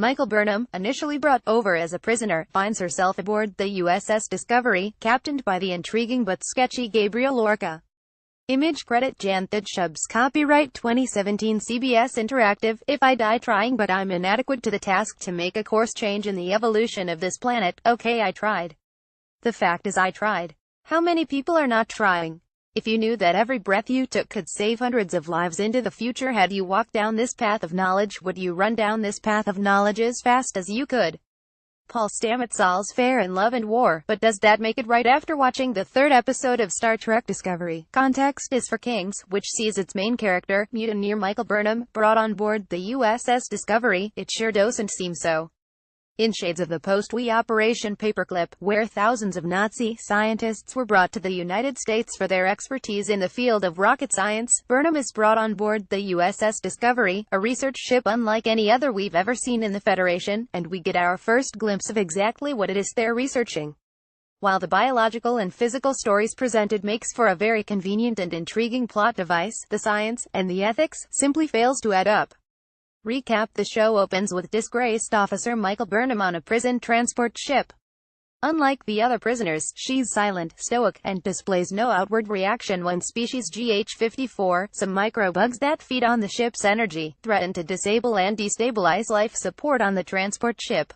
Michael Burnham, initially brought over as a prisoner, finds herself aboard the USS Discovery, captained by the intriguing but sketchy Gabriel Lorca. Image credit Jan Shubs. Copyright 2017 CBS Interactive. If I die trying but I'm inadequate to the task to make a course change in the evolution of this planet, okay, I tried. The fact is I tried. How many people are not trying? If you knew that every breath you took could save hundreds of lives into the future, had you walked down this path of knowledge, would you run down this path of knowledge as fast as you could? Paul Stamets. All's fair in love and war, but does that make it right? After watching the third episode of Star Trek Discovery, Context is for Kings, which sees its main character, mutineer Michael Burnham, brought on board the USS Discovery, it sure doesn't seem so. In shades of the post-war Operation Paperclip, where thousands of Nazi scientists were brought to the United States for their expertise in the field of rocket science, Burnham is brought on board the USS Discovery, a research ship unlike any other we've ever seen in the Federation, and we get our first glimpse of exactly what it is they're researching. While the biological and physical stories presented makes for a very convenient and intriguing plot device, the science, and the ethics, simply fails to add up. Recap: the show opens with disgraced officer Michael Burnham on a prison transport ship. Unlike the other prisoners, she's silent, stoic, and displays no outward reaction when species GH-54, some microbugs that feed on the ship's energy, threaten to disable and destabilize life support on the transport ship.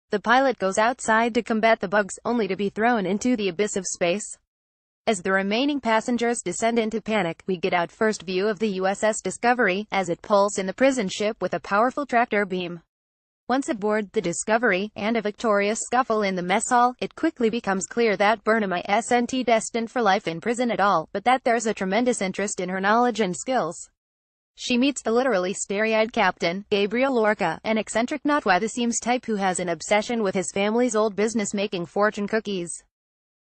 The pilot goes outside to combat the bugs, only to be thrown into the abyss of space. As the remaining passengers descend into panic, we get our first view of the USS Discovery, as it pulls in the prison ship with a powerful tractor beam. Once aboard the Discovery, and a victorious scuffle in the mess hall, it quickly becomes clear that Burnham isn't destined for life in prison at all, but that there's a tremendous interest in her knowledge and skills. She meets the literally starry-eyed captain, Gabriel Lorca, an eccentric not-why-the-seams type who has an obsession with his family's old business making fortune cookies.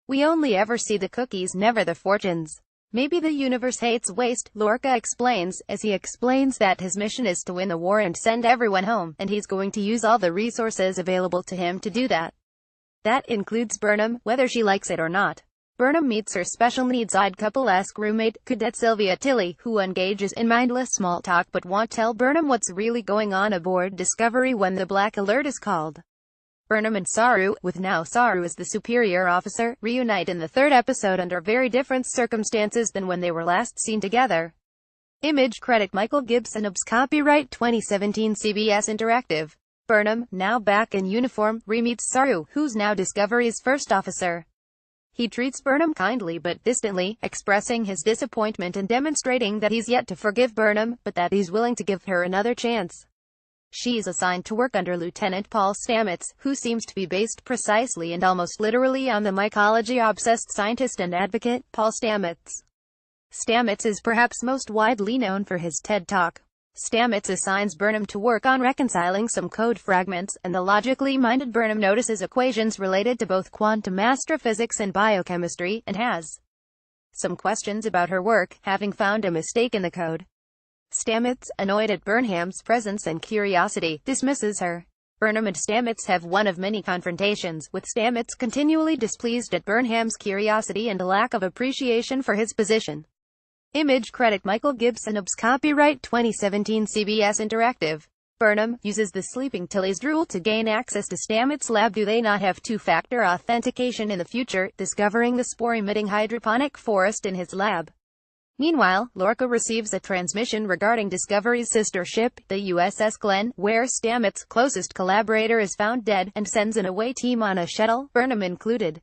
We only ever see the cookies, never the fortunes. Maybe the universe hates waste, Lorca explains, as he explains that his mission is to win the war and send everyone home, and he's going to use all the resources available to him to do that. That includes Burnham, whether she likes it or not. Burnham meets her special needs-eyed couple-esque roommate, Cadet Sylvia Tilly, who engages in mindless small talk but won't tell Burnham what's really going on aboard Discovery when the black alert is called. Burnham and Saru, with now Saru as the superior officer, reunite in the third episode under very different circumstances than when they were last seen together. Image credit Michael Gibson. Copyright 2017 CBS Interactive. Burnham, now back in uniform, re-meets Saru, who's now Discovery's first officer. He treats Burnham kindly but distantly, expressing his disappointment and demonstrating that he's yet to forgive Burnham, but that he's willing to give her another chance. She's assigned to work under Lieutenant Paul Stamets, who seems to be based precisely and almost literally on the mycology-obsessed scientist and advocate, Paul Stamets. Stamets is perhaps most widely known for his TED Talk. Stamets assigns Burnham to work on reconciling some code fragments, and the logically minded Burnham notices equations related to both quantum astrophysics and biochemistry, and has some questions about her work, having found a mistake in the code. Stamets, annoyed at Burnham's presence and curiosity, dismisses her. Burnham and Stamets have one of many confrontations, with Stamets continually displeased at Burnham's curiosity and a lack of appreciation for his position. Image credit Michael Gibson. Copyright 2017 CBS Interactive. Burnham uses the sleeping Tilly's drool to gain access to Stamets' lab. Do they not have two-factor authentication in the future, discovering the spore-emitting hydroponic forest in his lab? Meanwhile, Lorca receives a transmission regarding Discovery's sister ship, the USS Glenn, where Stamets' closest collaborator is found dead, and sends an away team on a shuttle, Burnham included.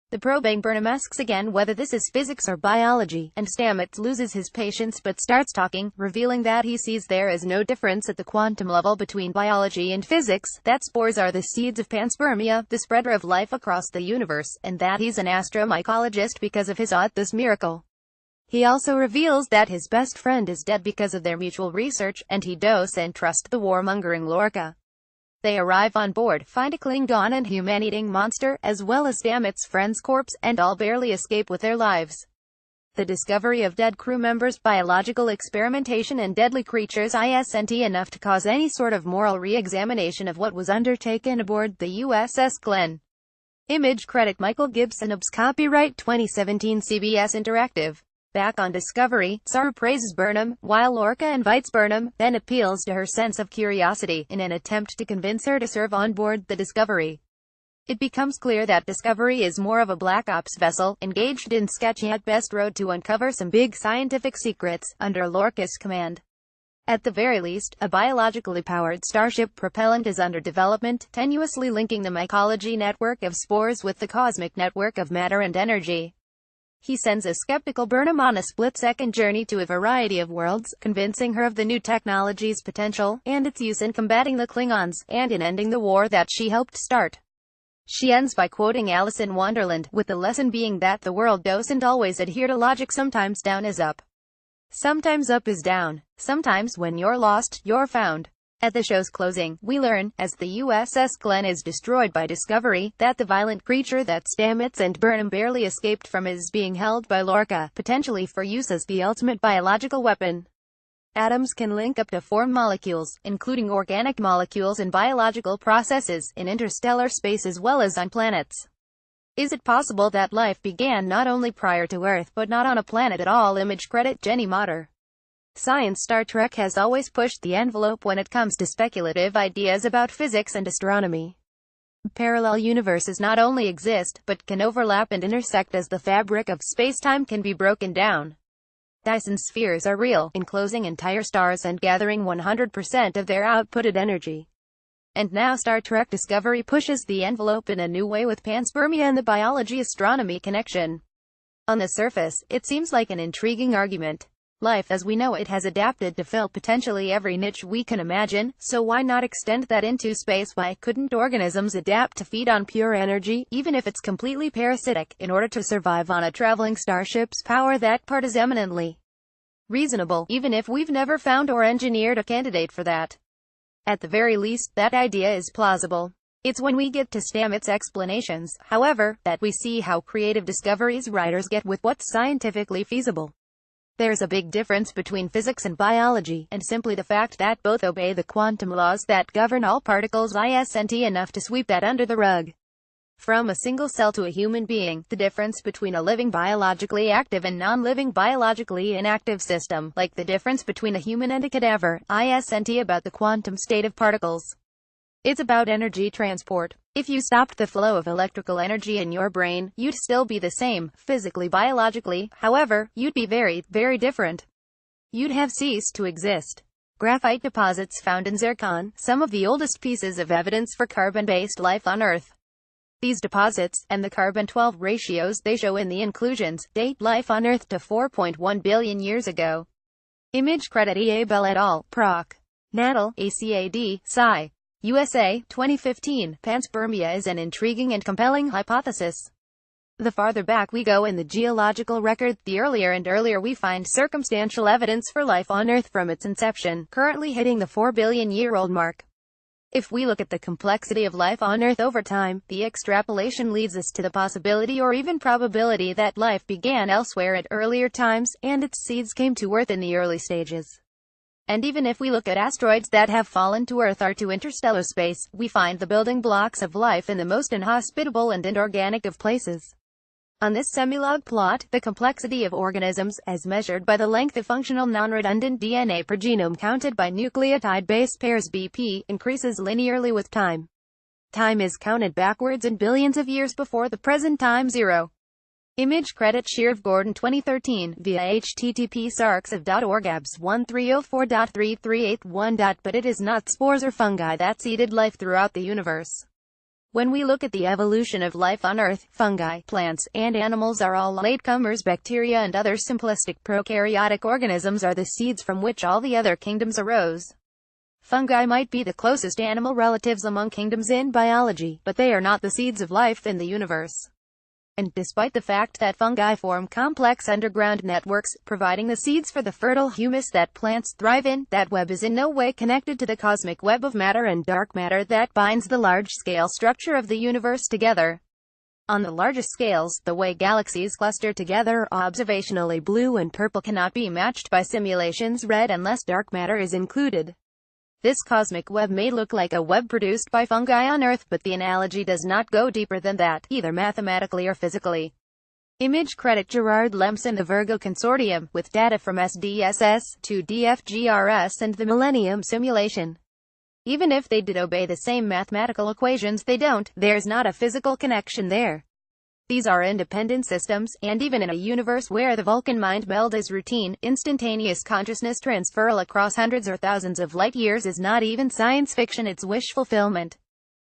The probing Burnham asks again whether this is physics or biology, and Stamets loses his patience but starts talking, revealing that he sees there is no difference at the quantum level between biology and physics, that spores are the seeds of panspermia, the spreader of life across the universe, and that he's an astromycologist because of his this miracle. He also reveals that his best friend is dead because of their mutual research, and he doesn't trust the warmongering Lorca. They arrive on board, find a Klingon and human-eating monster, as well as Stamets' friend's corpse, and all barely escape with their lives. The discovery of dead crew members, biological experimentation and deadly creatures isn't enough to cause any sort of moral re-examination of what was undertaken aboard the USS Glenn. Image credit Michael Gibson. Copyright 2017 CBS Interactive. Back on Discovery, Saru praises Burnham, while Lorca invites Burnham, then appeals to her sense of curiosity, in an attempt to convince her to serve on board the Discovery. It becomes clear that Discovery is more of a black ops vessel, engaged in sketchy at best road to uncover some big scientific secrets, under Lorca's command. At the very least, a biologically powered starship propellant is under development, tenuously linking the mycology network of spores with the cosmic network of matter and energy. He sends a skeptical Burnham on a split-second journey to a variety of worlds, convincing her of the new technology's potential, and its use in combating the Klingons, and in ending the war that she helped start. She ends by quoting Alice in Wonderland, with the lesson being that the world doesn't always adhere to logic. Sometimes down is up. Sometimes up is down. Sometimes when you're lost, you're found. At the show's closing, we learn, as the USS Glenn is destroyed by Discovery, that the violent creature that Stamets and Burnham barely escaped from is being held by Lorca, potentially for use as the ultimate biological weapon. Atoms can link up to form molecules, including organic molecules and biological processes, in interstellar space as well as on planets. Is it possible that life began not only prior to Earth, but not on a planet at all? Image credit Jenny Motter. Science. Star Trek has always pushed the envelope when it comes to speculative ideas about physics and astronomy. Parallel universes not only exist, but can overlap and intersect as the fabric of space-time can be broken down. Dyson spheres are real, enclosing entire stars and gathering 100% of their outputted energy. And now Star Trek Discovery pushes the envelope in a new way with panspermia and the biology-astronomy connection. On the surface, it seems like an intriguing argument. Life as we know it has adapted to fill potentially every niche we can imagine, so why not extend that into space? Why couldn't organisms adapt to feed on pure energy, even if it's completely parasitic, in order to survive on a traveling starship's power? That part is eminently reasonable, even if we've never found or engineered a candidate for that. At the very least, that idea is plausible. It's when we get to Stamets' explanations, however, that we see how creative Discovery's writers get with what's scientifically feasible. There's a big difference between physics and biology, and simply the fact that both obey the quantum laws that govern all particles isn't enough to sweep that under the rug. From a single cell to a human being, the difference between a living biologically active and non-living biologically inactive system, like the difference between a human and a cadaver, isn't about the quantum state of particles. It's about energy transport. If you stopped the flow of electrical energy in your brain, you'd still be the same, physically, biologically. However, you'd be very, very different. You'd have ceased to exist. Graphite deposits found in zircon, some of the oldest pieces of evidence for carbon-based life on Earth. These deposits, and the carbon-12 ratios they show in the inclusions, date life on Earth to 4.1 billion years ago. Image credit E. A. Bell et al., Proc. Natal, ACAD, Sci. USA, 2015. Panspermia is an intriguing and compelling hypothesis. The farther back we go in the geological record, the earlier and earlier we find circumstantial evidence for life on Earth from its inception, currently hitting the 4 billion-year-old mark. If we look at the complexity of life on Earth over time, the extrapolation leads us to the possibility or even probability that life began elsewhere at earlier times, and its seeds came to Earth in the early stages. And even if we look at asteroids that have fallen to Earth or to interstellar space, we find the building blocks of life in the most inhospitable and inorganic of places. On this semilog plot, the complexity of organisms, as measured by the length of functional non-redundant DNA per genome counted by nucleotide base pairs BP, increases linearly with time. Time is counted backwards in billions of years before the present time zero. Image credit Shirv Gordon 2013, via http://sarxev.org abs 1304.3381. But it is not spores or fungi that seeded life throughout the universe. When we look at the evolution of life on Earth, fungi, plants, and animals are all latecomers. Bacteria and other simplistic prokaryotic organisms are the seeds from which all the other kingdoms arose. Fungi might be the closest animal relatives among kingdoms in biology, but they are not the seeds of life in the universe. And despite the fact that fungi form complex underground networks, providing the seeds for the fertile humus that plants thrive in, that web is in no way connected to the cosmic web of matter and dark matter that binds the large-scale structure of the universe together. On the largest scales, the way galaxies cluster together, observationally blue and purple, cannot be matched by simulations red unless dark matter is included. This cosmic web may look like a web produced by fungi on Earth, but the analogy does not go deeper than that, either mathematically or physically. Image credit Gerard Lemps and the Virgo Consortium, with data from SDSS, to DFGRS and the Millennium Simulation. Even if they did obey the same mathematical equations, they don't. There's not a physical connection there. These are independent systems, and even in a universe where the Vulcan mind meld is routine, instantaneous consciousness transferal across hundreds or thousands of light years is not even science fiction, it's wish fulfillment.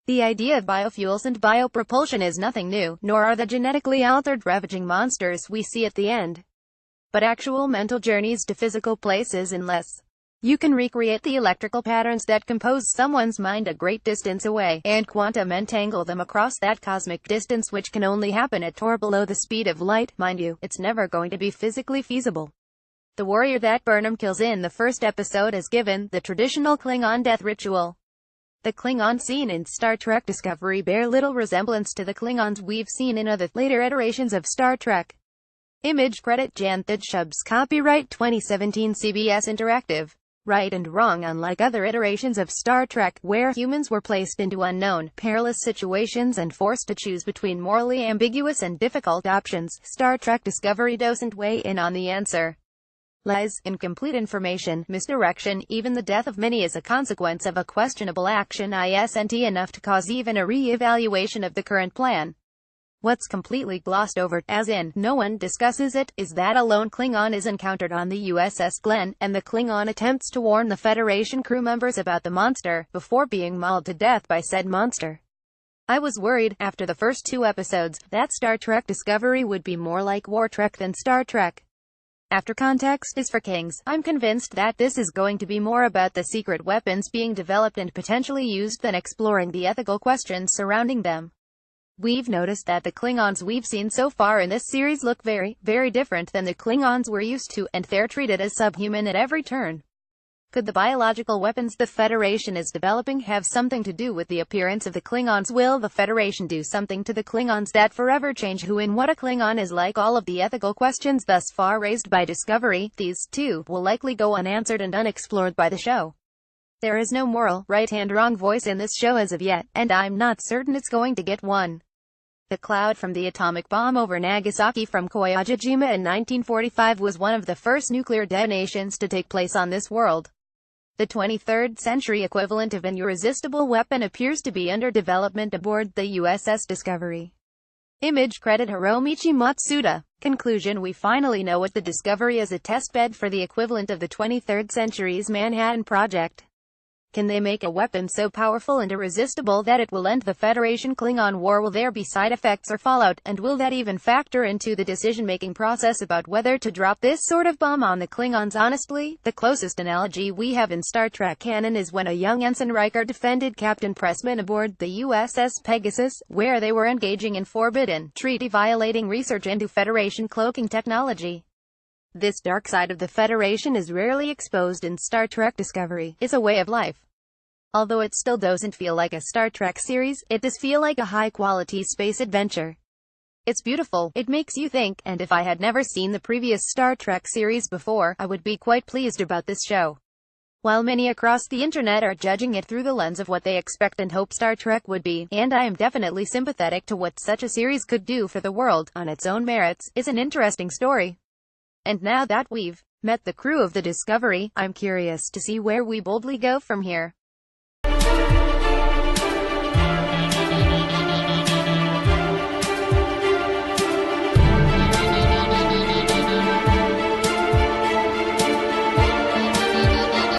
The idea of biofuels and biopropulsion is nothing new, nor are the genetically altered ravaging monsters we see at the end. But actual mental journeys to physical places, unless you can recreate the electrical patterns that compose someone's mind a great distance away, and quantum entangle them across that cosmic distance, which can only happen at or below the speed of light, mind you, it's never going to be physically feasible. The warrior that Burnham kills in the first episode is given the traditional Klingon death ritual. The Klingons seen in Star Trek Discovery bear little resemblance to the Klingons we've seen in other, later iterations of Star Trek. Image credit Jan Shubs. Copyright 2017 CBS Interactive. Right and wrong. Unlike other iterations of Star Trek, where humans were placed into unknown, perilous situations and forced to choose between morally ambiguous and difficult options, Star Trek Discovery doesn't weigh in on the answer. Lies, incomplete information, misdirection, even the death of many is a consequence of a questionable action isn't enough to cause even a re-evaluation of the current plan. What's completely glossed over, as in, no one discusses it, is that a lone Klingon is encountered on the USS Glenn, and the Klingon attempts to warn the Federation crew members about the monster, before being mauled to death by said monster. I was worried, after the first 2 episodes, that Star Trek Discovery would be more like War Trek than Star Trek. After Context is for Kings, I'm convinced that this is going to be more about the secret weapons being developed and potentially used than exploring the ethical questions surrounding them. We've noticed that the Klingons we've seen so far in this series look very, very different than the Klingons we're used to, and they're treated as subhuman at every turn. Could the biological weapons the Federation is developing have something to do with the appearance of the Klingons? Will the Federation do something to the Klingons that forever change who and what a Klingon is like? All of the ethical questions thus far raised by Discovery, these, too, will likely go unanswered and unexplored by the show. There is no moral, right and wrong voice in this show as of yet, and I'm not certain it's going to get one. The cloud from the atomic bomb over Nagasaki from Koyajima in 1945 was one of the first nuclear detonations to take place on this world. The 23rd century equivalent of an irresistible weapon appears to be under development aboard the USS Discovery. Image credit Hiromichi Matsuda. Conclusion: we finally know what the Discovery is, a testbed for the equivalent of the 23rd century's Manhattan Project. Can they make a weapon so powerful and irresistible that it will end the Federation-Klingon War? Will there be side effects or fallout, and will that even factor into the decision-making process about whether to drop this sort of bomb on the Klingons? Honestly, the closest analogy we have in Star Trek canon is when a young Ensign Riker defended Captain Pressman aboard the USS Pegasus, where they were engaging in forbidden, treaty-violating research into Federation cloaking technology. This dark side of the Federation is rarely exposed in Star Trek Discovery. It's a way of life. Although it still doesn't feel like a Star Trek series, it does feel like a high-quality space adventure. It's beautiful, it makes you think, and if I had never seen the previous Star Trek series before, I would be quite pleased about this show. While many across the internet are judging it through the lens of what they expect and hope Star Trek would be, and I am definitely sympathetic to what such a series could do for the world, on its own merits, it's an interesting story. And now that we've met the crew of the Discovery, I'm curious to see where we boldly go from here.